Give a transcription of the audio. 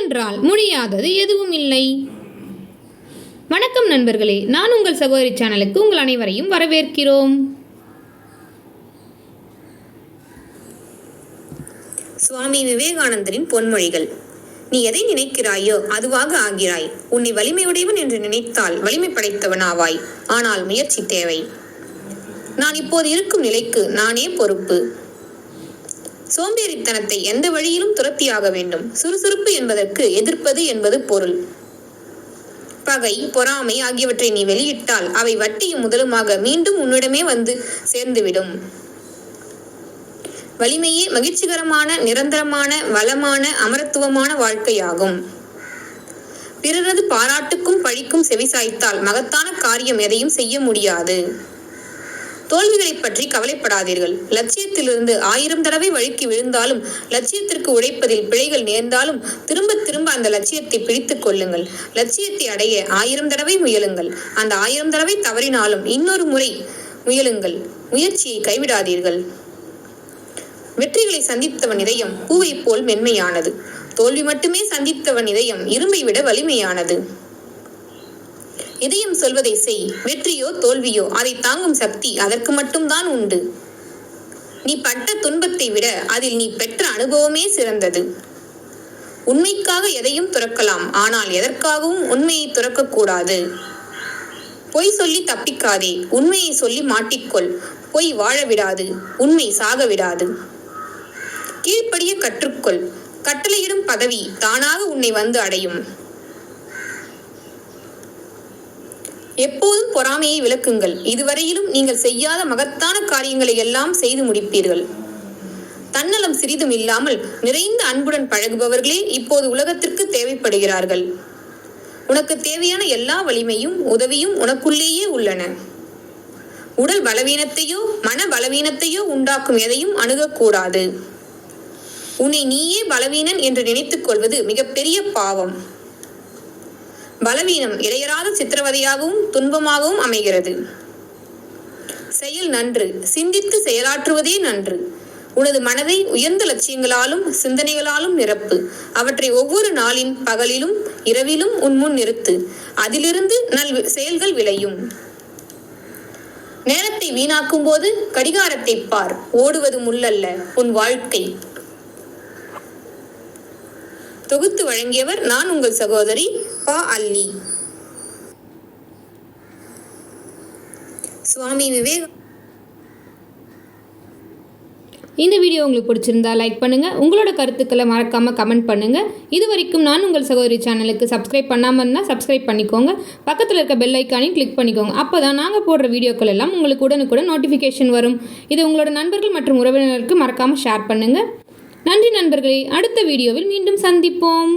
முயன்றால் முடியாதது எதுவும் இல்லை. வணக்கம் நண்பர்களே, நான் உங்கள் சகோதரி சேனலுக்கு உங்கள் அனைவரையும் வரவேற்கிறோம். சுவாமி விவேகானந்தரின் பொன்மொழிகள். நீ எதை நினைக்கிறாயோ அதுவாக ஆகிறாய். உன்னை வலிமையுடையவன் என்று நினைத்தால் வலிமை படைத்தவன் ஆவாய். ஆனால் முயற்சி தேவை. நான் இப்போது இருக்கும் நிலைக்கு நானே பொறுப்பு. சோம்பேறித்தனத்தை எந்த வழியிலும் துரத்தியாக வேண்டும். சுறுசுறுப்பு என்பதற்கு எதிர்ப்பது என்பது பொருள். பகை, பொறாமை ஆகியவற்றை நீ வெளியிட்டால் அவை வட்டியும் முதலுமாக மீண்டும் உன்னிடமே வந்து சேர்ந்துவிடும். வலிமையே மகிழ்ச்சிகரமான, நிரந்தரமான, வளமான, அமரத்துவமான வாழ்க்கையாகும். பிறரது பாராட்டுக்கும் பழிக்கும் செவிசாய்த்தால் மகத்தான காரியம் எதையும் செய்ய முடியாது. தோல்விகளை பற்றி கவலைப்படாதீர்கள். லட்சியத்திலிருந்து 1000 தடவை வழுக்கி விழுந்தாலும், லட்சியத்திற்கு உழைப்பதில் பிழைகள் நேர்ந்தாலும் திரும்ப திரும்ப அந்த லட்சியத்தை பிடித்துக் கொள்ளுங்கள். லட்சியத்தை அடைய 1000 தடவை முயலுங்கள். அந்த 1000 தடவை தவறினாலும் இன்னொரு முறை முயலுங்கள். முயற்சியை கைவிடாதீர்கள். வெற்றிகளை சந்தித்தவன் இதயம் பூவை போல் மென்மையானது. தோல்வி மட்டுமே சந்தித்தவன் இதயம் இரும்பை விட வலிமையானது. இதயம் சொல்வதை செய். வெற்றியோ தோல்வியோ அதை தாங்கும் சக்தி அதற்கு மட்டும்தான் உண்டு. நீ பட்ட துன்பத்தை விட அதில் நீ பெற்ற அனுபவமே சிறந்தது. உண்மைக்காக எதையும் துறக்கலாம், ஆனால் எதற்காகவும் உண்மையை துறக்கக்கூடாது. பொய் சொல்லி தப்பிக்காதே, உண்மையை சொல்லி மாட்டிக்கொள். பொய் வாழ விடாது, உண்மை சாக விடாது. கீழ்ப்படிய கற்றுக்கொள். கட்டளையிடும் பதவி தானாக உன்னை வந்து அடையும். எப்போதும் பொறாமையை விலக்குங்கள். இதுவரையிலும் நீங்கள் செய்யாத மகத்தான காரியங்களை எல்லாம் செய்து முடிப்பீர்கள். தன்னலம் சிறிதும் இல்லாமல் நிறைந்த அன்புடன் பழகுபவர்களே இப்போது உலகத்திற்கு தேவைப்படுகிறார்கள். உனக்கு தேவையான எல்லா வலிமையும் உதவியும் உனக்குள்ளேயே உள்ளன. உடல் பலவீனத்தையோ மன பலவீனத்தையோ உண்டாக்கும் எதையும் அணுகக்கூடாது. உன்னை நீயே பலவீனன் என்று நினைத்துக் கொள்வது மிகப்பெரிய பாவம். பலவீனம் இடையறாத சித்திரவதையாகவும் துன்பமாகவும் அமைகிறது. செயல் நன்று, சிந்தித்து செயலாற்றுவதே நன்று. உனது மனதை உயர்ந்த லட்சியங்களாலும் சிந்தனைகளாலும் நிரப்பு. அவற்றை ஒவ்வொரு நாளின் பகலிலும் இரவிலும் உன் முன் நிறுத்து. அதிலிருந்து நல் செயல்கள் விளையும். நேரத்தை வீணாக்கும் போது கடிகாரத்தை பார். ஓடுவது முள்ளல்ல, உன் வாழ்க்கை. தொகுத்து வழங்கியவர் நான் உங்கள் சகோதரி பா. அல்லி. சுவாமி விவேக. இந்த வீடியோ உங்களுக்கு பிடிச்சிருந்தா லைக் பண்ணுங்கள். உங்களோட கருத்துக்களை மறக்காமல் கமெண்ட் பண்ணுங்கள். இது வரைக்கும் நான் உங்கள் சகோதரி சேனலுக்கு சப்ஸ்கிரைப் பண்ணாமல் இருந்தால் சப்ஸ்கிரைப் பண்ணிக்கோங்க. பக்கத்தில் இருக்க பெல் ஐக்கானையும் கிளிக் பண்ணிக்கோங்க. அப்போ தான் நாங்கள் போடுற வீடியோக்கள் எல்லாம் உங்களுக்கு உடனுக்குடன் நோட்டிஃபிகேஷன் வரும். இது உங்களோட நண்பர்கள் மற்றும் உறவினர்களுக்கு மறக்காமல் ஷேர் பண்ணுங்கள். நன்றி நண்பர்களே. அடுத்த வீடியோவில் மீண்டும் சந்திப்போம்.